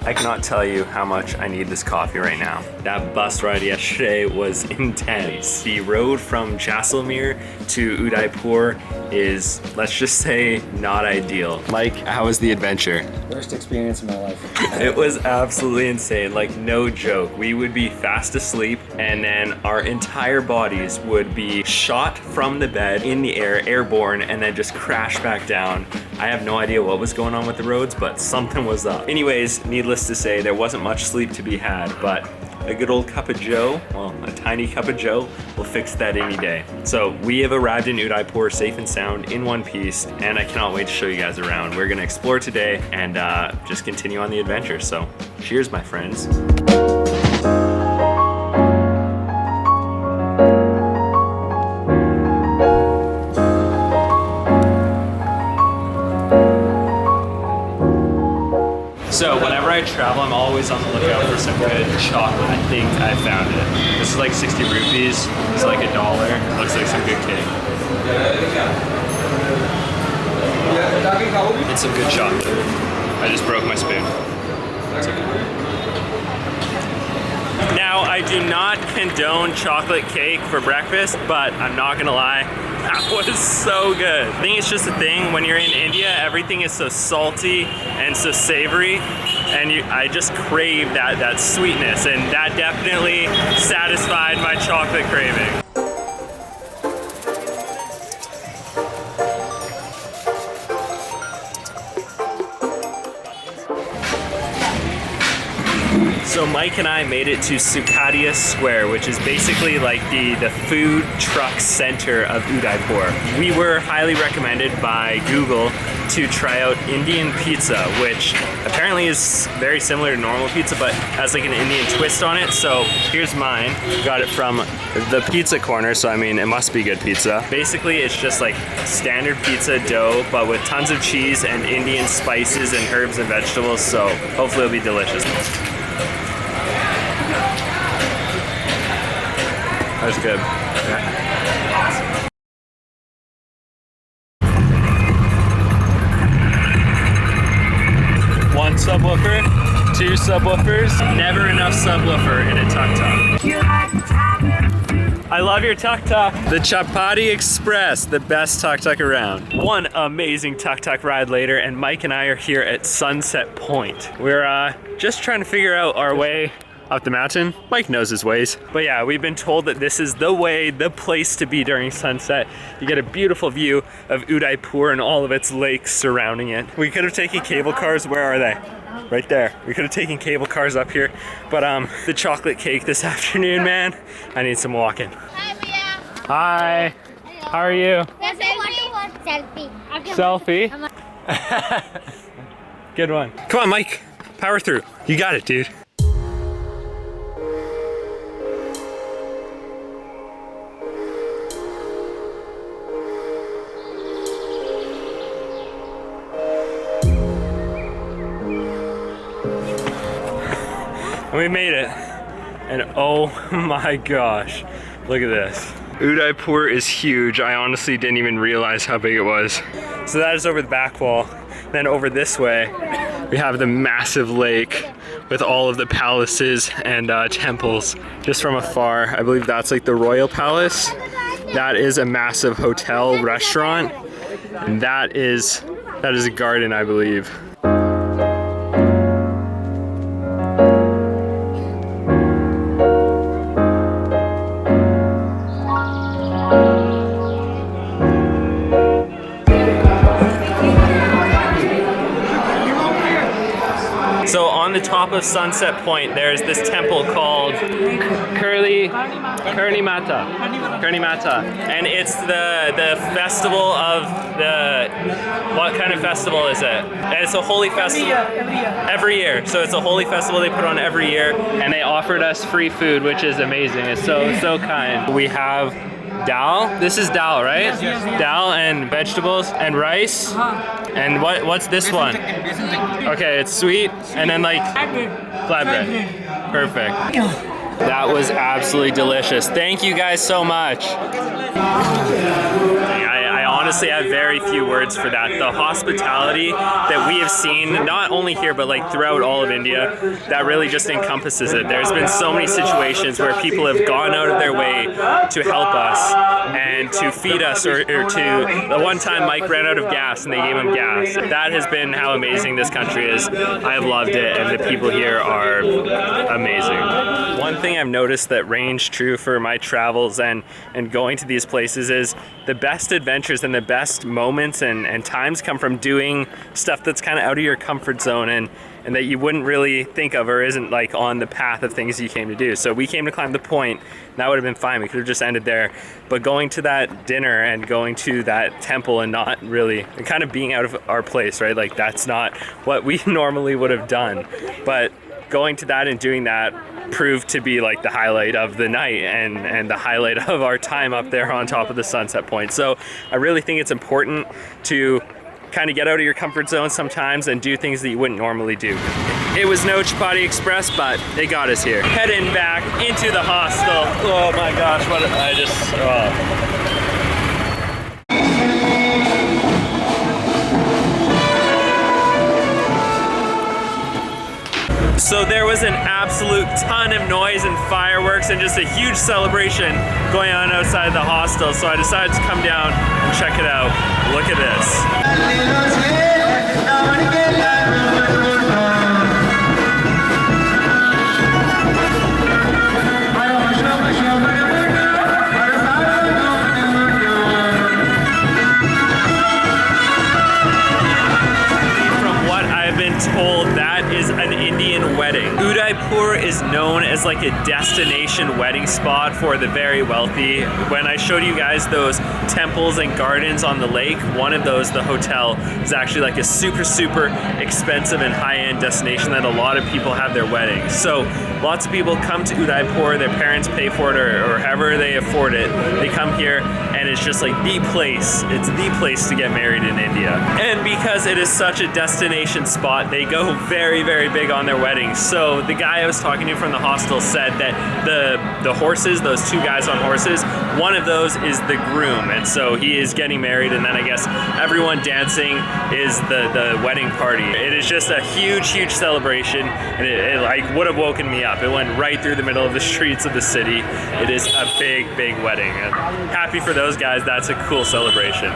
I cannot tell you how much I need this coffee right now. That bus ride yesterday was intense. The road from Jaisalmer to Udaipur is, let's just say, not ideal. Mike, how was the adventure? Worst experience of my life. It was absolutely insane, like no joke. We would be fast asleep and then our entire bodies would be shot from the bed in the air, airborne, and then just crash back down. I have no idea what was going on with the roads, but something was up. Anyways, needless to say, there wasn't much sleep to be had, but a good old cup of joe, well, a tiny cup of joe, will fix that any day. So we have arrived in Udaipur safe and sound in one piece, and I cannot wait to show you guys around. We're gonna explore today and just continue on the adventure. So cheers, my friends. So whenever I travel, I'm always on the lookout for some good chocolate. I think I found it. This is like 60 rupees. It's like $1. Looks like some good cake. It's some good chocolate. I just broke my spoon. That's okay. Now, I do not condone chocolate cake for breakfast, but I'm not gonna lie, that was so good. I think it's just a thing when you're in India, everything is so salty and so savory, and I just crave that sweetness, and that definitely satisfied my chocolate craving. So Mike and I made it to Sukadia Square, which is basically like the food truck center of Udaipur. We were highly recommended by Google to try out Indian pizza, which apparently is very similar to normal pizza, but has like an Indian twist on it. So here's mine. Got it from the pizza corner, so I mean, it must be good pizza. Basically, it's just like standard pizza dough, but with tons of cheese and Indian spices and herbs and vegetables, so hopefully it'll be delicious. That was good. Yeah. One subwoofer, two subwoofers, never enough subwoofer in a tuk-tuk. I love your tuk-tuk. The Chapati Express, the best tuk-tuk around. One amazing tuk-tuk ride later, and Mike and I are here at Sunset Point. We're just trying to figure out our way up the mountain. Mike knows his ways. But yeah, we've been told that this is the way, the place to be during sunset. You get a beautiful view of Udaipur and all of its lakes surrounding it. We could have taken cable cars. Where are they? Right there. We could have taken cable cars up here. But the chocolate cake this afternoon, man, I need some walking. Hi, Mia. Hi. How are you? Selfie. Selfie? Good one. Come on, Mike. Power through. You got it, dude. We made it, and oh my gosh, look at this. Udaipur is huge. I honestly didn't even realize how big it was. So that is over the back wall. Then over this way, we have the massive lake with all of the palaces and temples. Just from afar, I believe that's like the Royal Palace. That is a massive hotel restaurant, and that is a garden, I believe. So on the top of Sunset Point, there's this temple called Kurni Mata, and it's the festival of the, what kind of festival is it? And it's a holy festival. Every year. So it's a holy festival they put on every year, and they offered us free food, which is amazing. It's so kind. We have dal. This is dal, right? Yes. Dal and vegetables and rice. And what's this one? Okay, it's sweet and then like flatbread. Perfect. That was absolutely delicious. Thank you guys so much. I honestly have very few words for that. The hospitality that we have seen, not only here, but like throughout all of India, that really just encompasses it. There's been so many situations where people have gone out of their way to help us and to feed us, or to, the one time Mike ran out of gas and they gave him gas. That has been how amazing this country is. I have loved it, and the people here are amazing. One thing I've noticed that rings true for my travels and going to these places is the best adventures and the best moments and times come from doing stuff that's kind of out of your comfort zone and that you wouldn't really think of, or isn't like on the path of things you came to do. So we came to climb the point, and that would have been fine. We could have just ended there. But going to that dinner and going to that temple and not really, and kind of being out of our place, right? Like that's not what we normally would have done. But going to that and doing that proved to be like the highlight of the night and the highlight of our time up there on top of the sunset point. So I really think it's important to kind of get out of your comfort zone sometimes and do things that you wouldn't normally do. It was no Chapati Express, but they got us here. Heading back into the hostel. Oh my gosh, what I just, So there was an absolute ton of noise and fireworks and just a huge celebration going on outside the hostel. So I decided to come down and check it out. Look at this. Told that is an Indian wedding. Udaipur is known as like a destination wedding spot for the very wealthy. When I showed you guys those temples and gardens on the lake, one of those, the hotel, is actually like a super expensive and high-end destination that a lot of people have their weddings. So lots of people come to Udaipur, their parents pay for it or however they afford it. They come here and it's just like the place. It's the place to get married in India. And because it is such a destination spot, they go very big on their weddings. So the guy I was talking to from the hostel said that the horses, those two guys on horses, one of those is the groom, and so he is getting married, and then I guess everyone dancing is the wedding party. It is just a huge celebration, and it like would have woken me up. It went right through the middle of the streets of the city. It is a big wedding, and happy for those guys. That's a cool celebration.